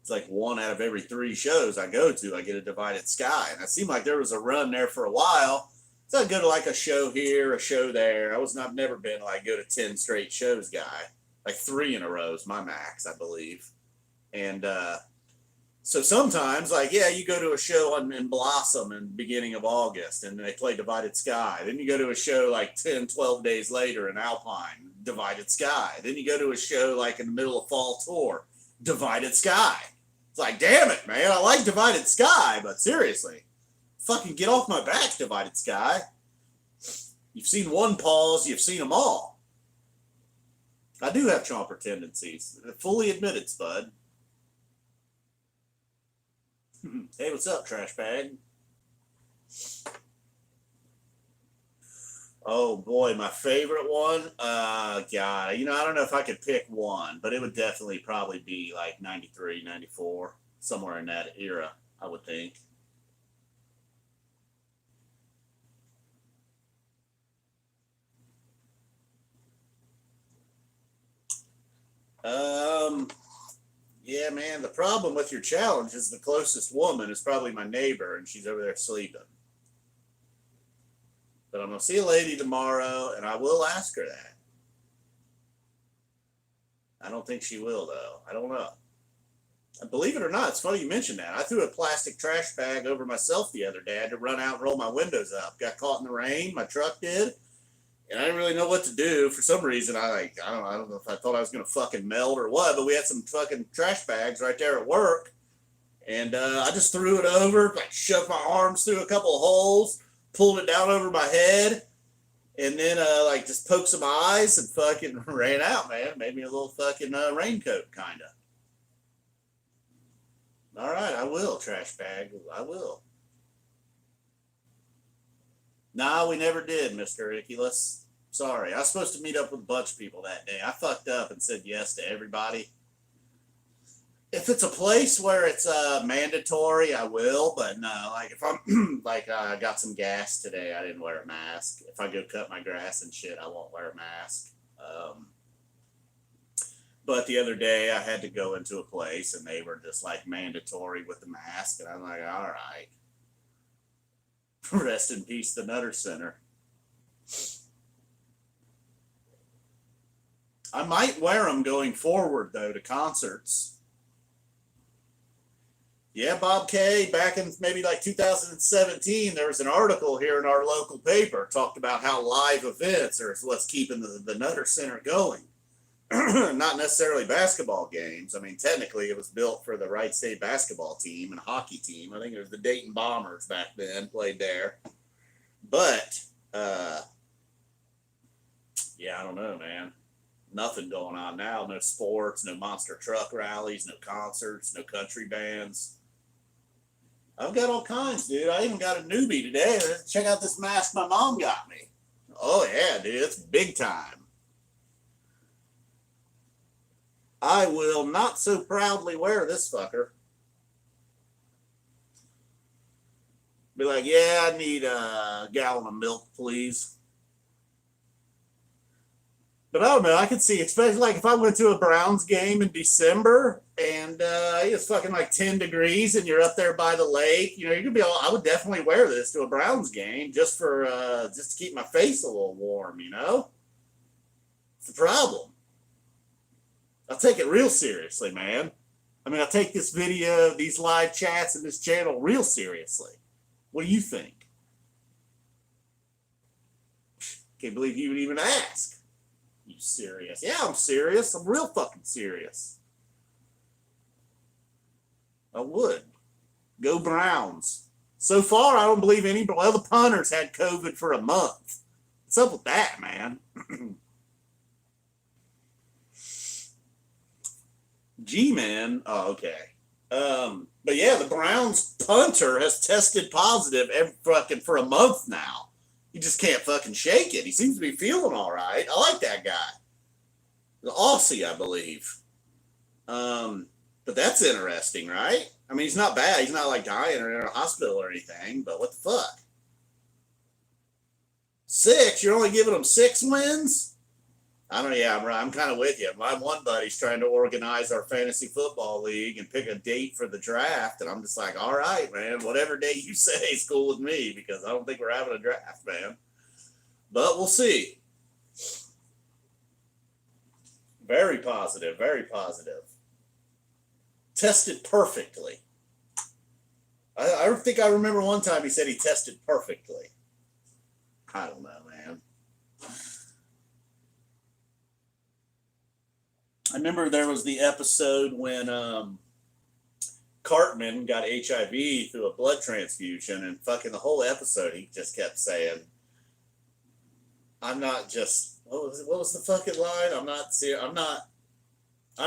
A: It's like one out of every 3 shows I go to, I get a Divided Sky. And it seemed like there was a run there for a while. So I'd go to like a show here, a show there. I've never been like go to 10 straight shows guy. Like 3 in a row is my max, I believe. And so sometimes, like, yeah, you go to a show in Blossom in the beginning of August and they play Divided Sky. Then you go to a show like 10, 12 days later in Alpine, Divided Sky. Then you go to a show like in the middle of fall tour, Divided Sky. It's like, damn it, man, I like Divided Sky, but seriously, fucking get off my back, Divided Sky. You've seen one pause, you've seen them all. I do have chomper tendencies. Fully admitted, Spud. Hey, what's up, trash bag? Oh boy, my favorite one. God, I don't know if I could pick one, but it would definitely probably be like 93, 94, somewhere in that era, I would think. Um, yeah, man, the problem with your challenge is the closest woman is probably my neighbor, and she's over there sleeping. But I'm going to see a lady tomorrow, and I will ask her that. I don't think she will, though. I don't know. And believe it or not, it's funny you mentioned that. I threw a plastic trash bag over myself the other day. I had to run out and roll my windows up. Got caught in the rain. My truck did. And I didn't really know what to do. For some reason, I don't know if I thought I was going to fucking melt or what, but we had some fucking trash bags right there at work. And I just threw it over, like shoved my arms through a couple of holes, pulled it down over my head, and then like just poked some eyes and fucking ran out, man. Made me a little fucking raincoat, kind of. All right, I will, trash bag. I will. Nah, we never did, Mr. Iculus. Sorry. I was supposed to meet up with a bunch of people that day. I fucked up and said yes to everybody. If it's a place where it's mandatory, I will. But no, like if I'm like I got some gas today, I didn't wear a mask. If I go cut my grass and shit, I won't wear a mask. But the other day, I had to go into a place and they were just like mandatory with the mask, and I'm like, all right, rest in peace, the Nutter Center. I might wear them going forward though to concerts. Yeah, Bob K. Back in maybe like 2017, there was an article here in our local paper talked about how live events are what's keeping the Nutter Center going. Not necessarily basketball games. I mean, technically, it was built for the Wright State basketball team and hockey team. I think it was the Dayton Bombers back then played there. But yeah, I don't know, man. Nothing going on now. No sports, no monster truck rallies, no concerts, no country bands. I've got all kinds, dude. I even got a newbie today. Check out this mask my mom got me. Oh, yeah, dude. It's big time. I will not so proudly wear this fucker. Be like, yeah, I need a gallon of milk, please. But I don't know. I could see, especially like if I went to a Browns game in December and it's fucking like 10 degrees and you're up there by the lake, you know, you could be all, I would definitely wear this to a Browns game just for, just to keep my face a little warm, you know? It's the problem. I take it real seriously, man. I mean, I take this video, these live chats, and this channel real seriously. What do you think? Can't believe you would even ask. You serious? Yeah, I'm serious. I'm real fucking serious. I would. Go Browns. So far, I don't believe any. Well, the punters had COVID for a month. What's up with that, man? G-Man. Oh, okay. But yeah, the Browns punter has tested positive every fucking for a month now. He just can't fucking shake it. He seems to be feeling all right. I like that guy. The Aussie, I believe. But that's interesting, right? I mean, he's not bad. He's not like dying or in a hospital or anything, but what the fuck? 6? You're only giving him 6 wins? I don't know. Yeah, I'm kind of with you. My one buddy's trying to organize our fantasy football league and pick a date for the draft. And I'm just like, all right, man, whatever day you say is cool with me because I don't think we're having a draft, man. But we'll see. Very positive. Very positive. Tested perfectly. I think I remember one time he said he tested perfectly. I don't know, man. I remember there was the episode when Cartman got HIV through a blood transfusion, and fucking the whole episode he just kept saying, "I'm not just what was the fucking line? I'm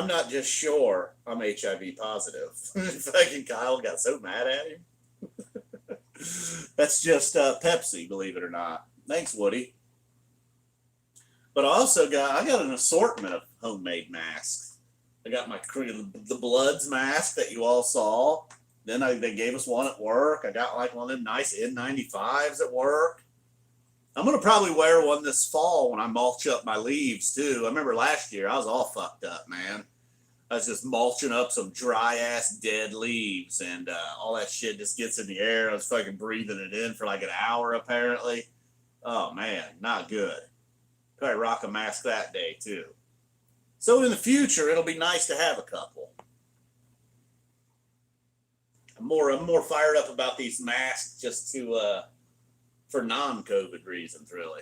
A: not just sure I'm HIV positive." Fucking Kyle got so mad at him. That's just Pepsi, believe it or not. Thanks, Woody. But I got an assortment of homemade masks. I got the Bloods mask that you all saw. Then they gave us one at work. I got like one of them nice N95s at work. I'm going to probably wear one this fall when I mulch up my leaves too. I remember last year I was all fucked up, man. I was just mulching up some dry ass dead leaves and all that shit just gets in the air. I was fucking breathing it in for like an hour apparently. Oh man, not good. Probably rock a mask that day too. So in the future, it'll be nice to have a couple. I'm more fired up about these masks just to for non-COVID reasons, really.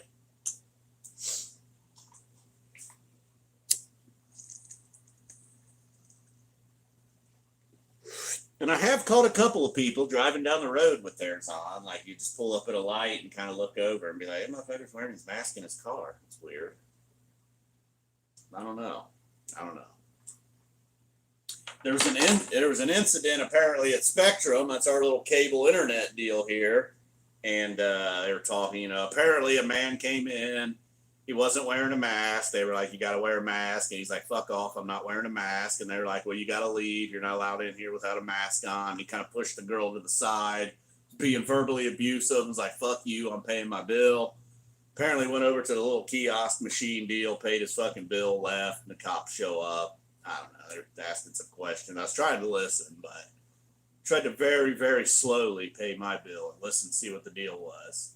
A: And I have caught a couple of people driving down the road with theirs on. Like you just pull up at a light and kind of look over and be like, "Hey, motherfucker's wearing his mask in his car." It's weird. I don't know. There was an incident apparently at Spectrum. That's our little cable internet deal here. And they were talking, apparently a man came in He wasn't wearing a mask. They were like, you got to wear a mask. And he's like, fuck off. I'm not wearing a mask. And they were like, well, you got to leave. You're not allowed in here without a mask on. He kind of pushed the girl to the side, being verbally abusive. And was like, fuck you. I'm paying my bill. Apparently went over to the little kiosk machine deal, paid his fucking bill, left, and the cops show up. I don't know. They're asking some questions. I was trying to listen, but tried to very, very slowly pay my bill and listen, see what the deal was.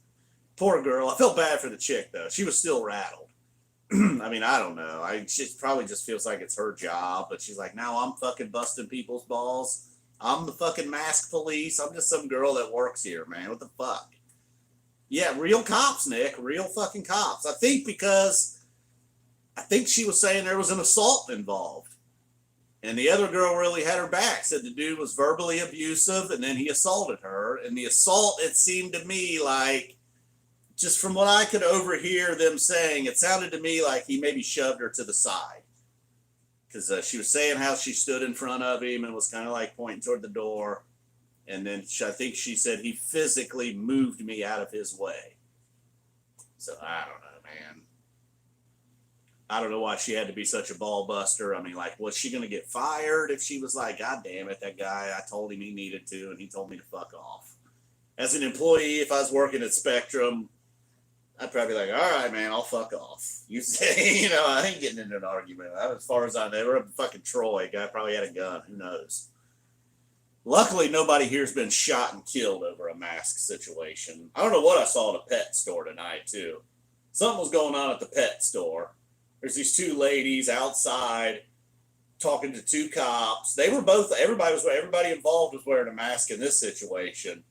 A: Poor girl. I felt bad for the chick, though. She was still rattled. I mean, I don't know. She probably just feels like it's her job, but she's like, now I'm fucking busting people's balls. I'm the fucking mask police. I'm just some girl that works here, man. What the fuck? Yeah, real cops, Nick. Real fucking cops. I think she was saying there was an assault involved. And the other girl really had her back, said the dude was verbally abusive, and then he assaulted her. And the assault, it seemed to me like, just from what I could overhear them saying, it sounded to me like he maybe shoved her to the side. Because she was saying how she stood in front of him and was kind of like pointing toward the door. And then I think she said he physically moved me out of his way. So I don't know, man. I don't know why she had to be such a ball buster. I mean, like, was she going to get fired if she was like, God damn it, that guy, I told him he needed to, and he told me to fuck off. As an employee, if I was working at Spectrum, I'd probably be like, all right, man, I'll fuck off. You say, I ain't getting into an argument. As far as I know, we're up fucking Troy. Guy probably had a gun. Who knows? Luckily, nobody here's been shot and killed over a mask situation. I don't know what I saw at a pet store tonight, too. Something was going on at the pet store. There's these two ladies outside talking to two cops. They were both, everybody involved was wearing a mask in this situation.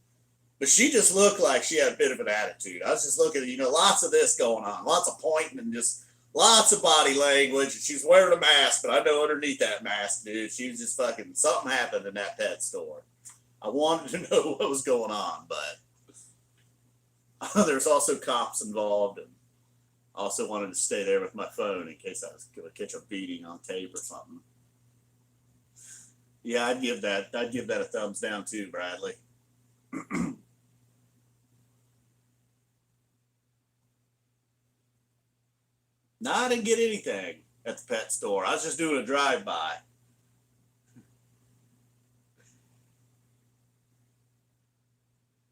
A: But she just looked like she had a bit of an attitude. I was just looking at, lots of this going on, lots of pointing and just lots of body language. And she's wearing a mask, but I know underneath that mask, dude, she was just fucking, something happened in that pet store. I wanted to know what was going on, but there's also cops involved. And I also wanted to stay there with my phone in case I was going to catch a beating on tape or something. Yeah, I'd give that a thumbs down too, Bradley. No, I didn't get anything at the pet store. I was just doing a drive-by.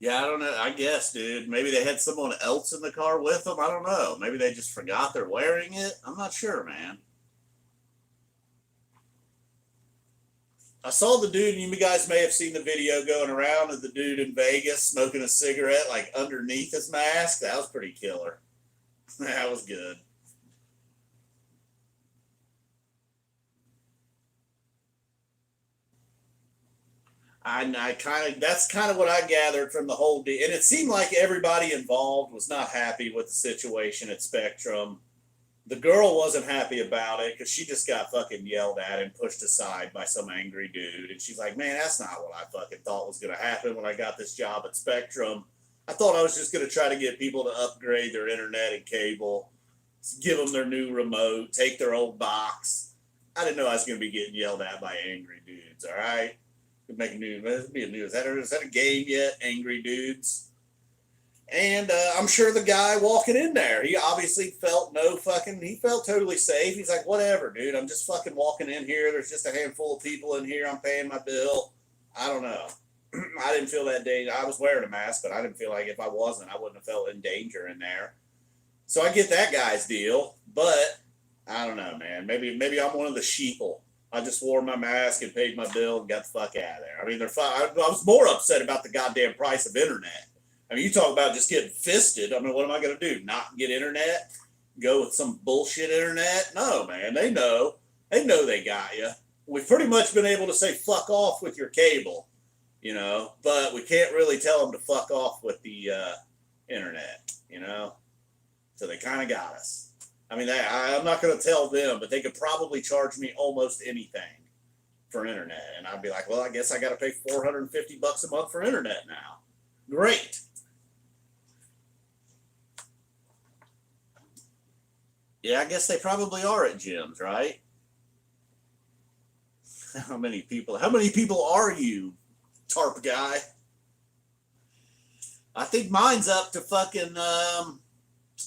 A: Yeah, I don't know. I guess, dude. Maybe they had someone else in the car with them. I don't know. Maybe they just forgot they're wearing it. I'm not sure, man. I saw the dude, and you guys may have seen the video going around of the dude in Vegas smoking a cigarette like underneath his mask. That was pretty killer. That was good. That's kind of what I gathered from the whole deal. And it seemed like everybody involved was not happy with the situation at Spectrum. The girl wasn't happy about it because she just got fucking yelled at and pushed aside by some angry dude. And she's like, man, that's not what I fucking thought was going to happen when I got this job at Spectrum. I thought I was just going to try to get people to upgrade their internet and cable, give them their new remote, take their old box. I didn't know I was going to be getting yelled at by angry dudes, all right? Could make a new, be a new, is that a game yet? Angry dudes. And I'm sure the guy walking in there, he obviously felt he felt totally safe. He's like, whatever, dude. I'm just fucking walking in here. There's just a handful of people in here. I'm paying my bill. I don't know. I didn't feel that day. I was wearing a mask, but I didn't feel like if I wasn't, I wouldn't have felt in danger in there. So I get that guy's deal, but I don't know, man. Maybe I'm one of the sheeple. I just wore my mask and paid my bill and got the fuck out of there. I mean, I was more upset about the goddamn price of internet. I mean, you talk about just getting fisted. I mean, what am I going to do? Not get internet? Go with some bullshit internet? No, man. They know. They know they got you. We've pretty much been able to say fuck off with your cable, but we can't really tell them to fuck off with the internet, So they kind of got us. I mean, I'm not going to tell them, but they could probably charge me almost anything for internet. And I'd be like, well, I guess I got to pay $450 a month for internet now. Great. Yeah, I guess they probably are at gyms, right? How many people are you, tarp guy? I think mine's up to fucking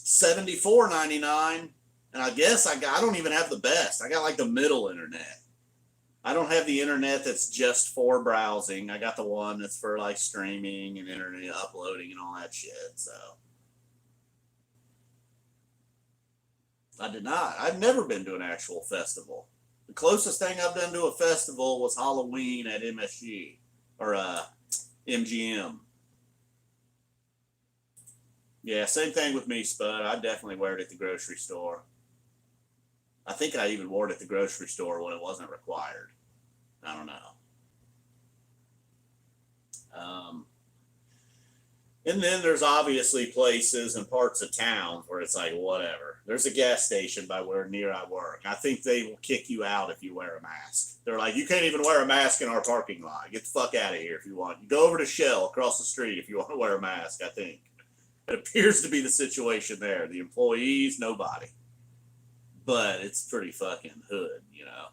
A: $74.99, and I guess I don't even have the best. I got like the middle internet. I don't have the internet that's just for browsing. I got the one that's for like streaming and internet uploading and all that shit. So I did not. I've never been to an actual festival. The closest thing I've done to a festival was Halloween at MSG or MGM. Yeah, same thing with me, Spud. I definitely wear it at the grocery store. I think I even wore it at the grocery store when it wasn't required. I don't know. And then there's obviously places and parts of towns where it's like, whatever. There's a gas station by where near I work. I think they will kick you out if you wear a mask. They're like, you can't even wear a mask in our parking lot. Get the fuck out of here if you want. You go over to Shell across the street if you want to wear a mask, I think. It appears to be the situation there. The employees, nobody. But it's pretty fucking hood, you know.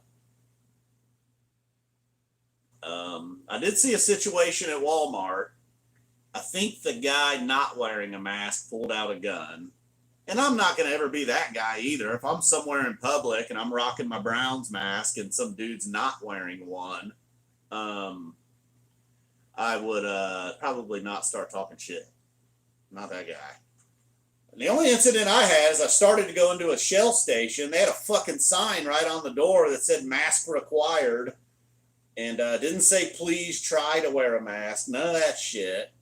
A: I did see a situation at Walmart. I think the guy not wearing a mask pulled out a gun. And I'm not going to ever be that guy either. If I'm somewhere in public and I'm rocking my Browns mask and some dude's not wearing one, I would probably not start talking shit. Not that guy. And the only incident I had is I started to go into a Shell station. They had a fucking sign right on the door that said mask required. And didn't say please try to wear a mask. None of that shit.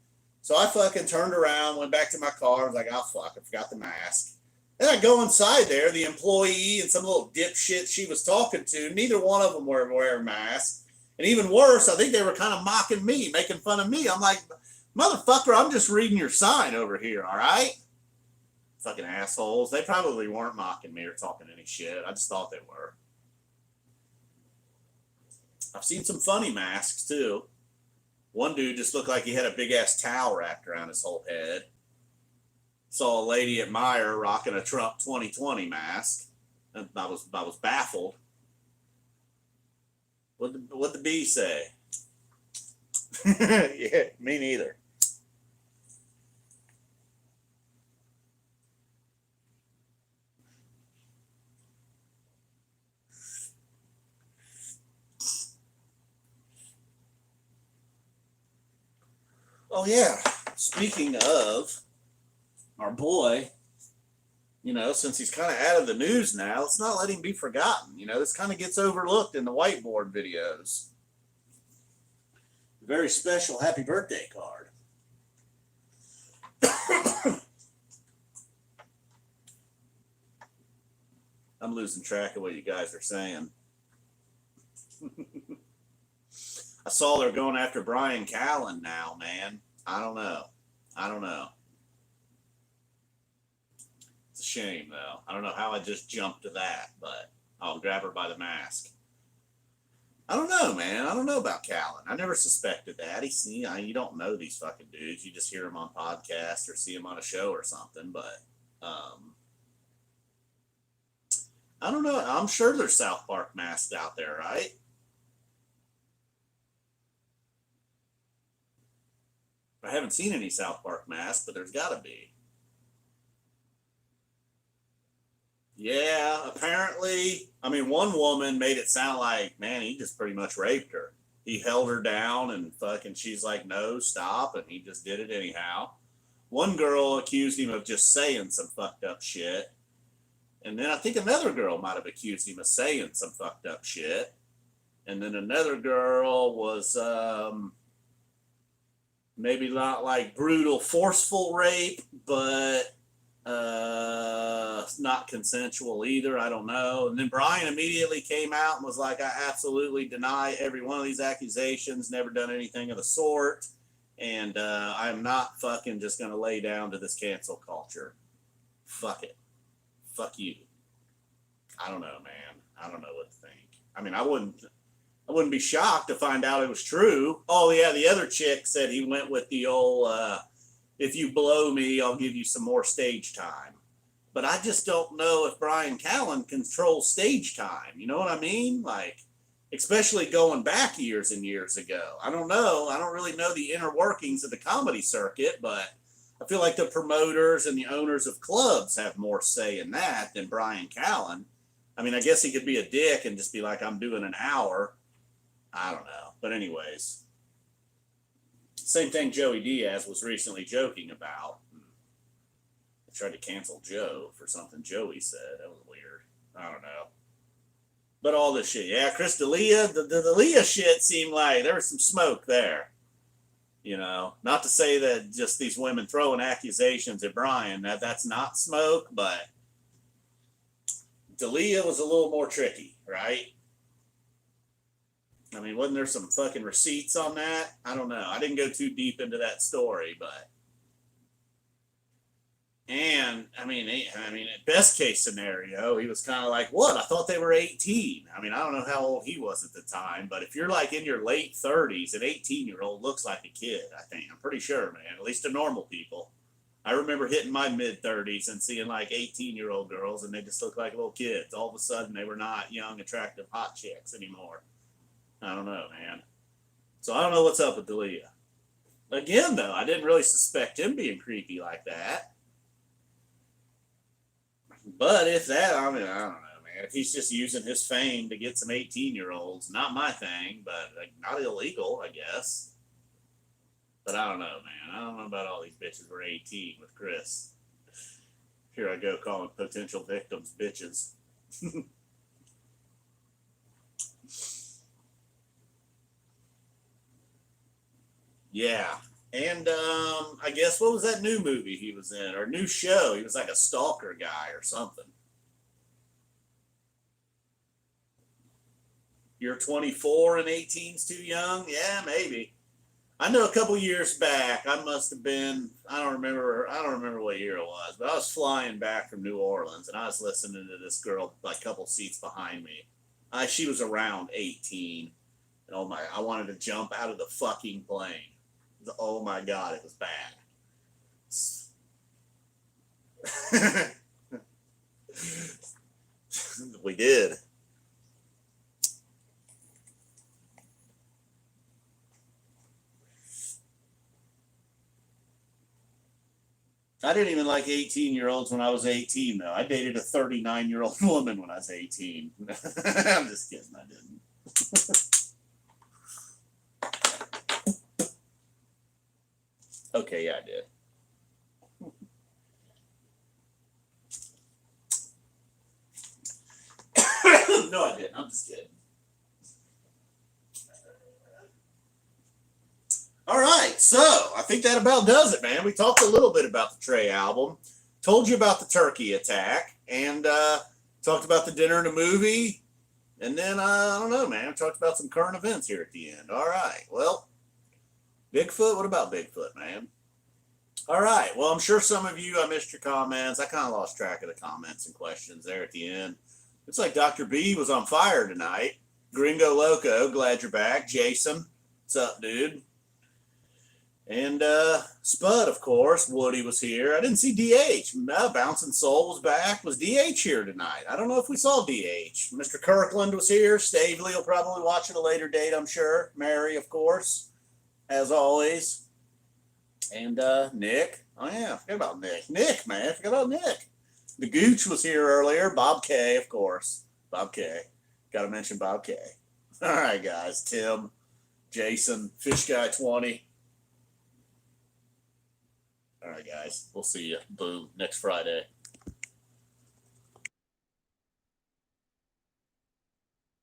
A: So I fucking turned around, went back to my car. I was like, oh, fuck, I forgot the mask. Then I go inside there. The employee and some little dipshit she was talking to, neither one of them were wearing masks. And even worse, I think they were kind of mocking me, making fun of me. I'm like, motherfucker, I'm just reading your sign over here, all right? Fucking assholes. They probably weren't mocking me or talking any shit. I just thought they were. I've seen some funny masks, too. One dude just looked like he had a big-ass towel wrapped around his whole head. Saw a lady at Meijer rocking a Trump 2020 mask. And I was baffled. What'd the bee say? Yeah, me neither. Oh, yeah. Speaking of our boy, you know, since he's kind of out of the news now, let's not let him be forgotten. You know, this kind of gets overlooked in the whiteboard videos. Very special happy birthday card. I'm losing track of what you guys are saying. I saw they're going after Brian Callen now, man. I don't know. It's a shame, though. I don't know how I just jumped to that, but I'll grab her by the mask. I don't know, man. I don't know about Callen. I never suspected that. You don't know these fucking dudes. You just hear them on podcasts or see them on a show or something, but I don't know. I'm sure there's South Park masks out there, right? I haven't seen any South Park masks, but there's got to be. Yeah, apparently. I mean, one woman made it sound like, man, he just pretty much raped her. He held her down and fucking she's like, no, stop. And he just did it anyhow. One girl accused him of just saying some fucked up shit. And then I think another girl might have accused him of saying some fucked up shit. And then another girl was maybe not like brutal, forceful rape, but not consensual either. I don't know. And then Brian immediately came out and was like, I absolutely deny every one of these accusations, never done anything of the sort. And I'm not fucking just going to lay down to this cancel culture. Fuck it. Fuck you. I don't know, man. I don't know what to think. I mean, I wouldn't be shocked to find out it was true. Oh, yeah, the other chick said he went with the old, if you blow me, I'll give you some more stage time. But I just don't know if Brian Callen controls stage time. You know what I mean? Like, especially going back years and years ago. I don't know. I don't really know the inner workings of the comedy circuit, but I feel like the promoters and the owners of clubs have more say in that than Brian Callen. I mean, I guess he could be a dick and just be like, I'm doing an hour. I don't know. But anyways, same thing Joey Diaz was recently joking about. I tried to cancel Joe for something Joey said. That was weird. I don't know. But all this shit. Yeah, Chris D'Elia, the D'Elia shit seemed like there was some smoke there. You know, not to say that just these women throwing accusations at Brian, that's not smoke, but D'Elia was a little more tricky, right? I mean, wasn't there some fucking receipts on that? I don't know. I didn't go too deep into that story, but and best case scenario, he was kind of like, "What? I thought they were 18." I mean, I don't know how old he was at the time, but if you're like in your late 30s, an 18-year-old looks like a kid. I think I'm pretty sure, man. At least to normal people. I remember hitting my mid 30s and seeing like 18-year-old girls, and they just looked like little kids. All of a sudden, they were not young, attractive, hot chicks anymore. I don't know, man. So I don't know what's up with D'Elia. Again, though, I didn't really suspect him being creepy like that. But if that, I mean, I don't know, man. If he's just using his fame to get some 18-year-olds, not my thing, but like, not illegal, I guess. But I don't know, man. I don't know about all these bitches were 18 with Chris. Here I go calling potential victims bitches. Yeah. And I guess what was that new movie he was in, or new show? He was like a stalker guy or something. You're 24 and 18's too young? Yeah, maybe. I know a couple years back, I must have been, I don't remember what year it was, but I was flying back from New Orleans and I was listening to this girl like a couple seats behind me. She was around 18. And oh my, I wanted to jump out of the fucking plane. Oh my God, it was bad. We did. I didn't even like 18-year-olds when I was 18, though. I dated a 39-year-old woman when I was 18. I'm just kidding, I didn't. Okay, yeah, I did. No, I didn't. I'm just kidding. All right, so I think that about does it, man. We talked a little bit about the Trey album, told you about the turkey attack, and talked about the dinner and a movie, and then I don't know, man. Talked about some current events here at the end. All right, well, Bigfoot. What about Bigfoot, man? All right. Well, I'm sure some of you, I missed your comments. I kind of lost track of the comments and questions there at the end. It's like Dr. B was on fire tonight. Gringo Loco, glad you're back. Jason, what's up, dude? And Spud, of course. Woody was here. I didn't see DH. Bouncing Soul was back. Was DH here tonight? I don't know if we saw DH. Mr. Kirkland was here. Stavely will probably watch at a later date, I'm sure. Mary, of course, as always. And Nick. Oh, yeah, I forgot about Nick. Nick, man. I forgot about Nick. The Gooch was here earlier. Bob K, of course. Bob K. Got to mention Bob K. All right, guys. Tim, Jason, Fish Guy 20. All right, guys. We'll see you. Boom. Next Friday.